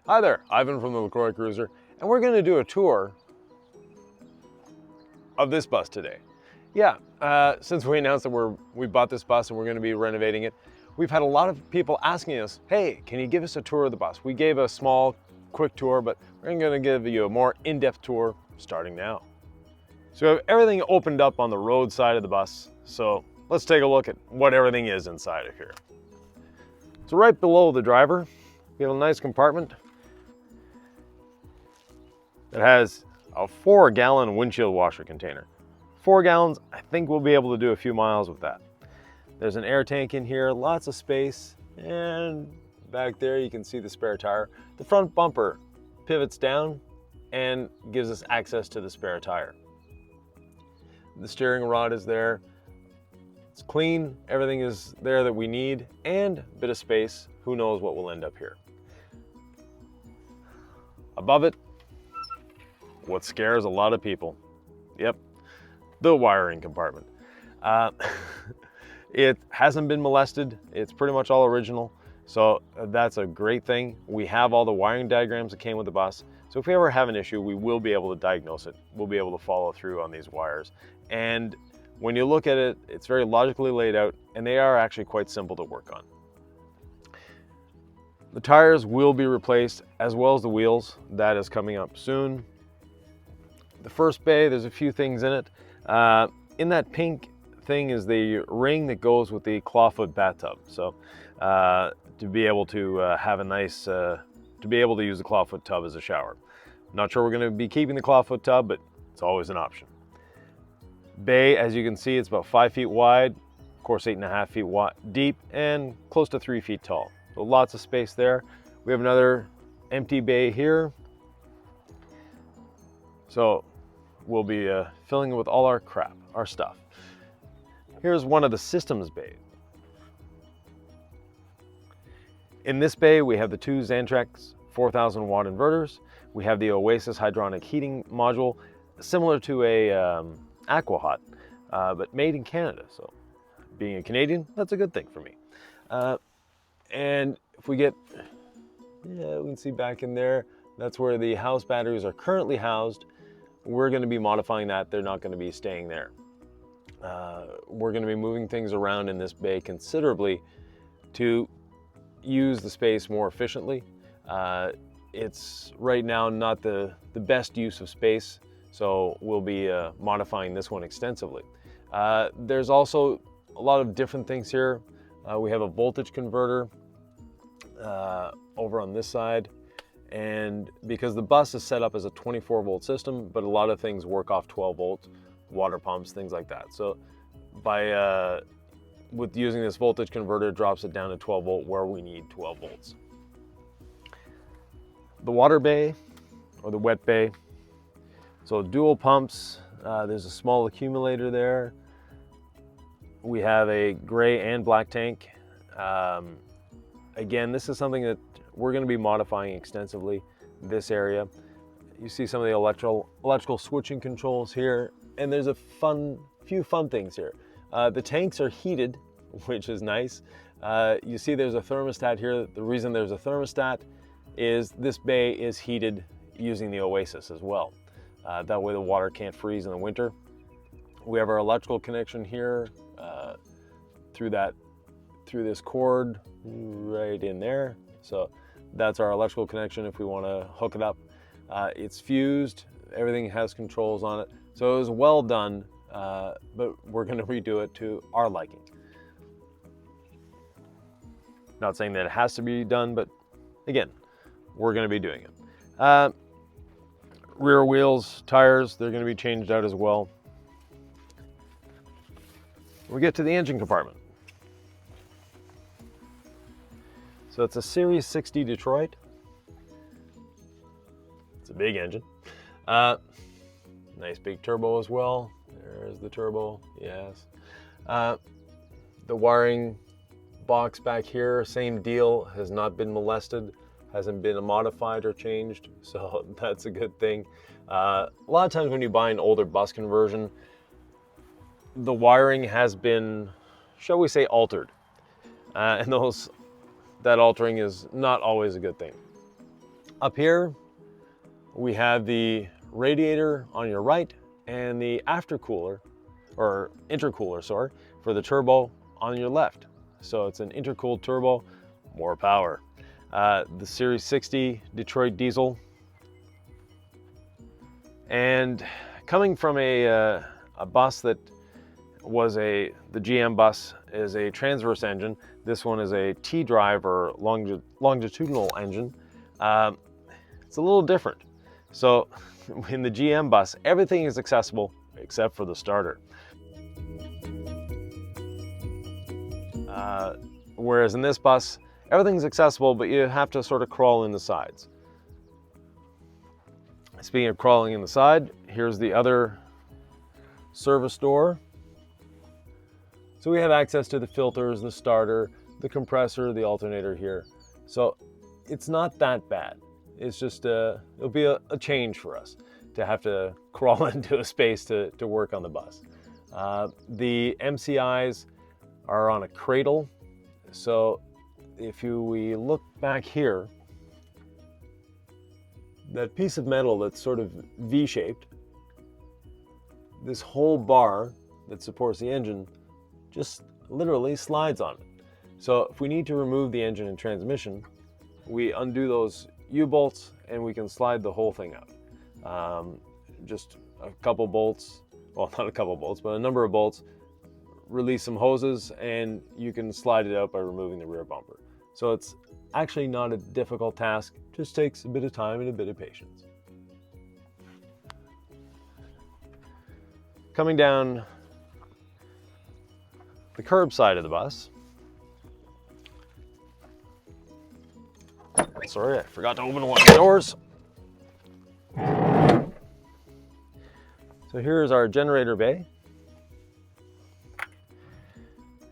Hi there, Ivan from the Lacroix Cruiser, and we're going to do a tour of this bus today. Yeah, since we announced that we bought this bus and we're going to be renovating it, we've had a lot of people asking us, hey, can you give us a tour of the bus? We gave a small, quick tour, but we're going to give you a more in-depth tour starting now. So we have everything opened up on the road side of the bus, so let's take a look at what everything is inside of here. So right below the driver, we have a nice compartment. It has a 4-gallon windshield washer container. 4 gallons, I think we'll be able to do a few miles with that. There's an air tank in here, lots of space, and back there you can see the spare tire. The front bumper pivots down and gives us access to the spare tire. The steering rod is there. It's clean, everything is there that we need, and a bit of space. Who knows what will end up here. Above it, what scares a lot of people. Yep, the wiring compartment. It hasn't been molested. It's pretty much all original. So that's a great thing. We have all the wiring diagrams that came with the bus. So if we ever have an issue, we will be able to diagnose it. We'll be able to follow through on these wires. And when you look at it, it's very logically laid out, and they are actually quite simple to work on. The tires will be replaced, as well as the wheels. That is coming up soon. The first bay, there's a few things in it. In that pink thing is the ring that goes with the clawfoot bathtub. So to be able to have a nice, to be able to use the clawfoot tub as a shower. Not sure we're going to be keeping the clawfoot tub, but it's always an option. Bay, as you can see, it's about 5 feet wide, of course 8.5 feet deep, and close to 3 feet tall. So lots of space there. We have another empty bay here. So we'll be filling it with all our crap, our stuff. Here's one of the systems bays. In this bay, we have the two Xantrex 4,000 watt inverters. We have the Oasis hydronic heating module, similar to a Aquahot, but made in Canada. So being a Canadian, that's a good thing for me. And if we get, yeah, we can see back in there, that's where the house batteries are currently housed. We're going to be modifying that. They're not going to be staying there. We're going to be moving things around in this bay considerably to use the space more efficiently. It's right now not the best use of space, so we'll be modifying this one extensively. There's also a lot of different things here. We have a voltage converter over on this side. And because the bus is set up as a 24 volt system, but a lot of things work off 12 volts, water pumps, things like that. So with using this voltage converter, it drops it down to 12 volt where we need 12 volts. The water bay, or the wet bay. So dual pumps, there's a small accumulator there. We have a gray and black tank. Again, this is something that we're going to be modifying extensively, this area. You see some of the electrical switching controls here, and there's a few fun things here. The tanks are heated, which is nice. You see there's a thermostat here. The reason there's a thermostat is this bay is heated using the Oasis as well. That way the water can't freeze in the winter. We have our electrical connection here through this cord right in there. So that's our electrical connection if we want to hook it up. It's fused, everything has controls on it. So it was well done, but we're going to redo it to our liking. Not saying that it has to be done, but again, we're going to be doing it. Rear wheels, tires, they're going to be changed out as well. We get to the engine compartment. So it's a Series 60 Detroit. It's a big engine. Nice big turbo as well. There's the turbo, yes. The wiring box back here, same deal, has not been molested, hasn't been modified or changed, so that's a good thing. A lot of times when you buy an older bus conversion, the wiring has been, shall we say, altered. And that altering is not always a good thing. Up here, we have the radiator on your right and the aftercooler, or intercooler, sorry, for the turbo on your left. So it's an intercooled turbo, more power. The Series 60 Detroit diesel. And coming from a bus that was the GM bus is a transverse engine. This one is a T-drive or longitudinal engine. It's a little different. So in the GM bus, everything is accessible except for the starter. Whereas in this bus, everything's accessible, but you have to sort of crawl in the sides. Speaking of crawling in the side, here's the other service door. So we have access to the filters, the starter, the compressor, the alternator here. So it's not that bad. It's just, it'll be a change for us to have to crawl into a space to work on the bus. The MCIs are on a cradle. So if we look back here, that piece of metal that's sort of V-shaped, this whole bar that supports the engine just literally slides on it. So if we need to remove the engine and transmission, we undo those U-bolts and we can slide the whole thing out. Just a couple bolts, well, not a couple bolts, but a number of bolts, release some hoses, and you can slide it out by removing the rear bumper. So it's actually not a difficult task, just takes a bit of time and a bit of patience. Coming down the curb side of the bus. Sorry, I forgot to open one of the doors. So here's our generator bay.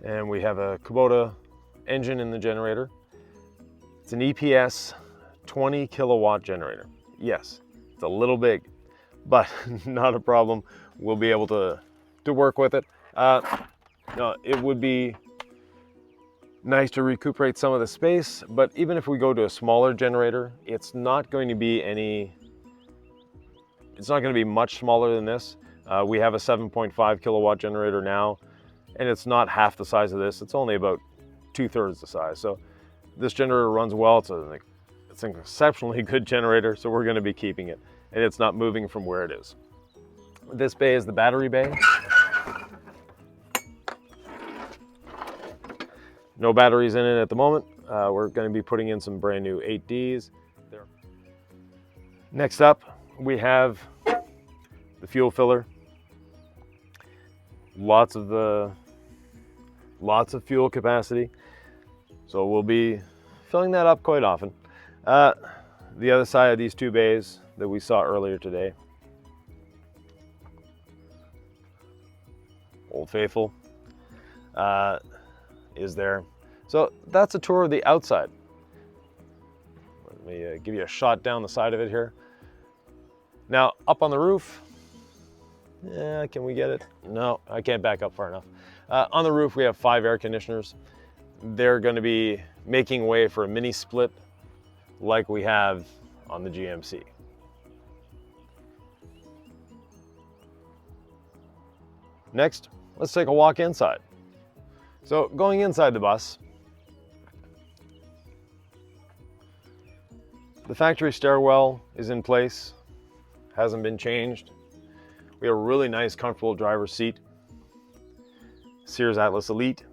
And we have a Kubota engine in the generator. It's an EPS 20 kilowatt generator. Yes, it's a little big, but not a problem. We'll be able to work with it. No, it would be nice to recuperate some of the space, but even if we go to a smaller generator, it's not going to be much smaller than this. We have a 7.5 kilowatt generator now, and it's not half the size of this. It's only about 2/3 the size. So this generator runs well. It's an exceptionally good generator, so we're going to be keeping it, and it's not moving from where it is. This bay is the battery bay. No batteries in it at the moment. We're going to be putting in some brand new 8Ds. Next up, we have the fuel filler. Lots of fuel capacity. So we'll be filling that up quite often. The other side of these two bays that we saw earlier today. Old Faithful is there. So that's a tour of the outside. Let me give you a shot down the side of it here. Now up on the roof, yeah, can we get it? No, I can't back up far enough. On the roof we have 5 air conditioners. They're going to be making way for a mini split like we have on the GMC. Next, let's take a walk inside. So going inside the bus, the factory stairwell is in place, hasn't been changed. We have a really nice, comfortable driver's seat. Sears Atlas Elite.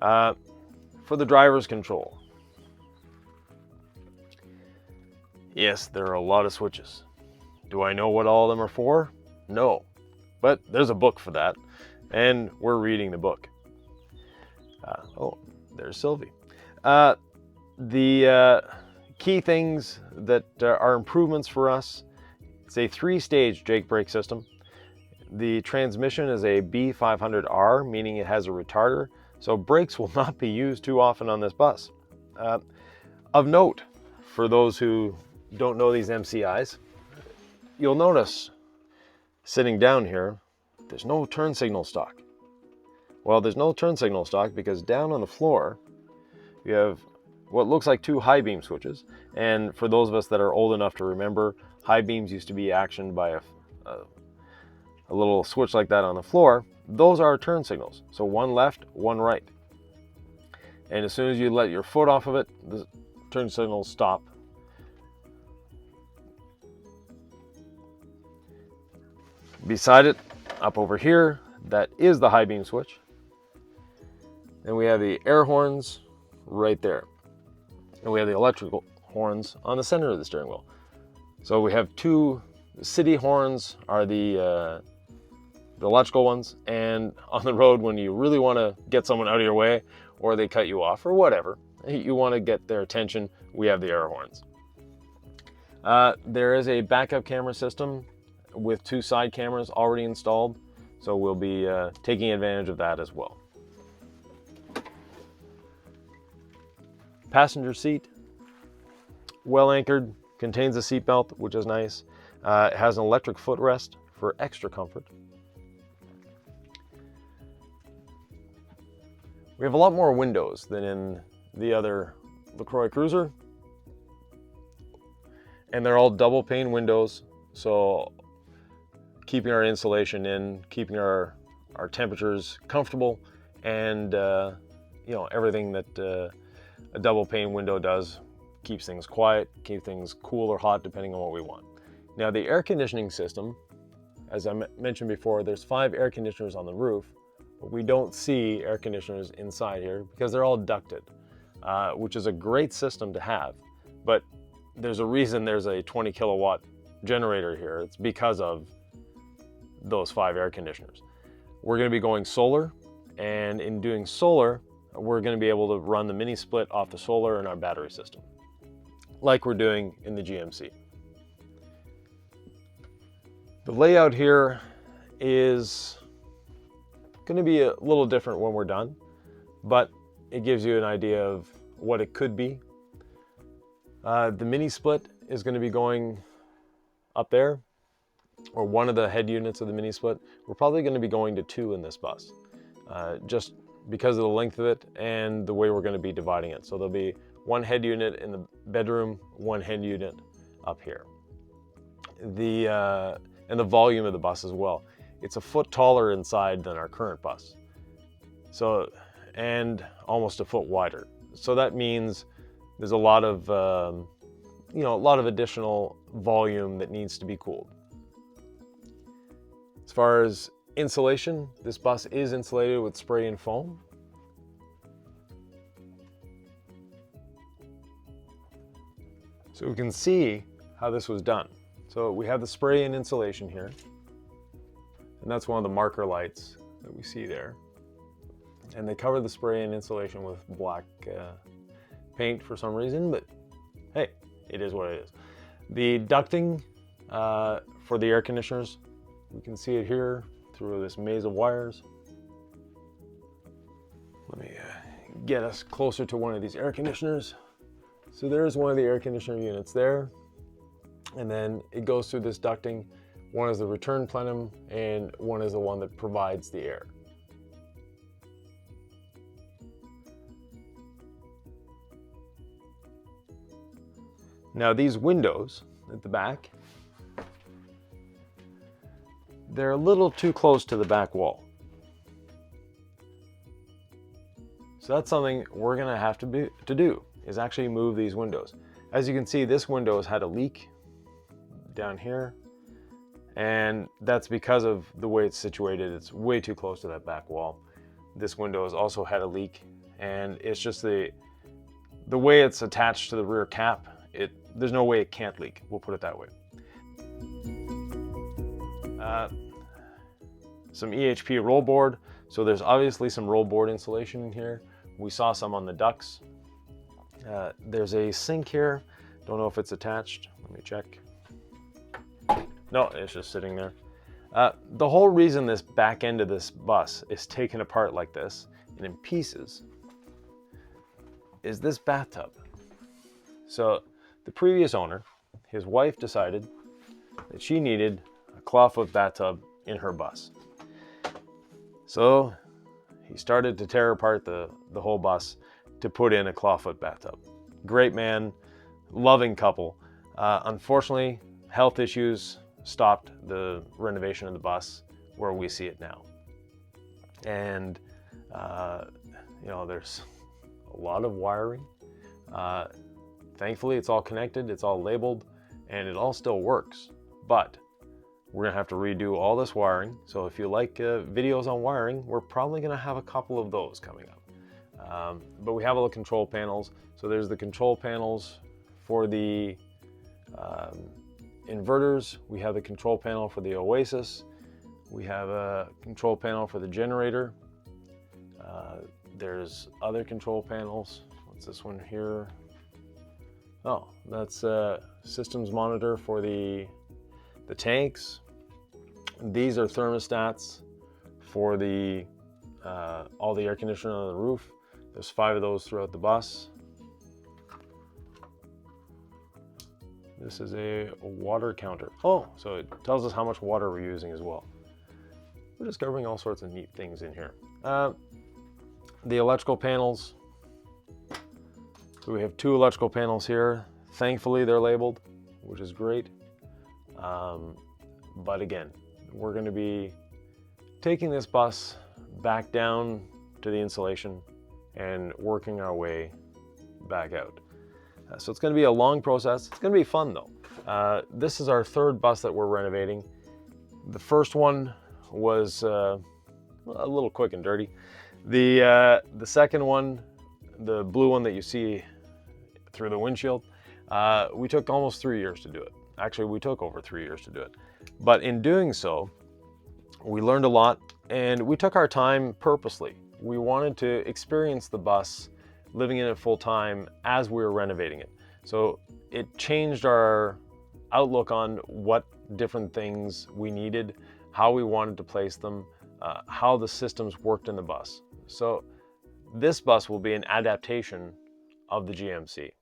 For the driver's control, yes, there are a lot of switches. Do I know what all of them are for? No, but there's a book for that, and we're reading the book. Oh, there's Sylvie. The key things that are improvements for us, it's a 3-stage Jake brake system. The transmission is a B500R, meaning it has a retarder, so brakes will not be used too often on this bus. Of note, for those who don't know these MCIs, you'll notice sitting down here, there's no turn signal stock. Well, there's no turn signal stock because down on the floor, you have what looks like two high beam switches. And for those of us that are old enough to remember, high beams used to be actioned by a little switch like that on the floor. Those are turn signals. So one left, one right. And as soon as you let your foot off of it, the turn signals stop. Beside it, up over here, that is the high beam switch. And we have the air horns right there. And we have the electrical horns on the center of the steering wheel. So we have two city horns are the electrical ones, and on the road when you really want to get someone out of your way or they cut you off or whatever, you want to get their attention, we have the air horns. There is a backup camera system with two side cameras already installed, so we'll be taking advantage of that as well. Passenger seat, well anchored, contains a seat belt, which is nice. It has an electric footrest for extra comfort. We have a lot more windows than in the other Lacroix Cruiser, and they're all double pane windows, so keeping our insulation in, keeping our temperatures comfortable, and you know, everything that a double pane window does. Keeps things quiet, keep things cool or hot depending on what we want. Now the air conditioning system, as I mentioned before, there's 5 air conditioners on the roof, but we don't see air conditioners inside here because they're all ducted, which is a great system to have, but there's a reason there's a 20 kilowatt generator here. It's because of those 5 air conditioners. We're going to be going solar, and in doing solar, we're going to be able to run the mini split off the solar in our battery system, like we're doing in the GMC. The layout here is going to be a little different when we're done, but it gives you an idea of what it could be. The mini split is going to be going up there, or one of the head units of the mini split. We're probably going to be going to 2 in this bus, just because of the length of it and the way we're going to be dividing it. So there'll be 1 head unit in the bedroom, 1 head unit up here. And the volume of the bus as well. It's a foot taller inside than our current bus. So, and almost a foot wider. So that means there's a lot of, you know, a lot of additional volume that needs to be cooled. As far as insulation, this bus is insulated with spray and foam. So we can see how this was done. So we have the spray and insulation here, and that's one of the marker lights that we see there. And they cover the spray and insulation with black paint for some reason, but hey, it is what it is. The ducting for the air conditioners, we can see it here through this maze of wires. Let me get us closer to one of these air conditioners. So there's one of the air conditioner units there, and then it goes through this ducting. One is the return plenum, and one is the one that provides the air. Now these windows at the back, they're a little too close to the back wall. So that's something we're going to have to do, is actually move these windows. As you can see, this window has had a leak down here, and that's because of the way it's situated. It's way too close to that back wall. This window has also had a leak, and it's just the way it's attached to the rear cap. There's no way it can't leak, we'll put it that way. Some EHP roll board. So there's obviously some roll board insulation in here. We saw some on the ducts. There's a sink here. Don't know if it's attached. Let me check. No, it's just sitting there. The whole reason this back end of this bus is taken apart like this and in pieces is this bathtub. So the previous owner, his wife, decided that she needed a clawfoot bathtub in her bus. So he started to tear apart the whole bus to put in a clawfoot bathtub. great man, loving couple. Unfortunately, health issues stopped the renovation of the bus where we see it now. And, you know, there's a lot of wiring. Thankfully, it's all connected, it's all labeled, and it all still works. But we're gonna have to redo all this wiring. So if you like videos on wiring, we're probably gonna have a couple of those coming up. But we have all the control panels. So there's the control panels for the inverters. We have the control panel for the Oasis. We have a control panel for the generator. There's other control panels. What's this one here? Oh, that's a systems monitor for the tanks. These are thermostats for the all the air conditioning on the roof. There's 5 of those throughout the bus. This is a water counter. Oh, so it tells us how much water we're using as well. We're discovering all sorts of neat things in here. The electrical panels. So we have 2 electrical panels here. Thankfully, they're labeled, which is great. But again, we're going to be taking this bus back down to the insulation and working our way back out. So it's going to be a long process. It's going to be fun though. This is our 3rd bus that we're renovating. The first one was a little quick and dirty. The second one, the blue one that you see through the windshield, we took almost 3 years to do it. Actually, we took over 3 years to do it. But in doing so, we learned a lot, and we took our time purposely. We wanted to experience the bus, living in it full time as we were renovating it. So it changed our outlook on what different things we needed, how we wanted to place them, how the systems worked in the bus. So this bus will be an adaptation of the GMC.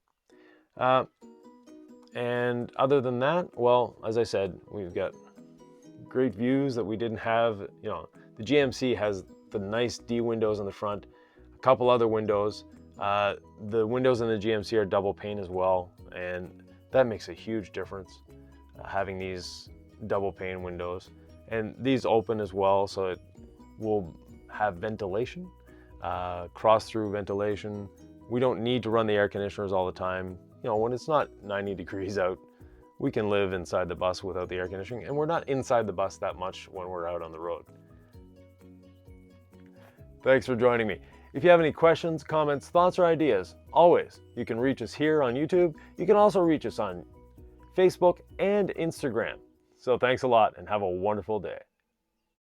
And other than that, well, as I said, we've got great views that we didn't have. You know, the GMC has the nice D windows in the front, a couple other windows. The windows in the GMC are double pane as well, and that makes a huge difference, having these double pane windows. And these open as well, so it will have ventilation, cross-through ventilation. We don't need to run the air conditioners all the time. You know, when it's not 90 degrees out, we can live inside the bus without the air conditioning, and we're not inside the bus that much when we're out on the road. Thanks for joining me. If you have any questions, comments, thoughts, or ideas, always, you can reach us here on YouTube. You can also reach us on Facebook and Instagram. So thanks a lot and have a wonderful day.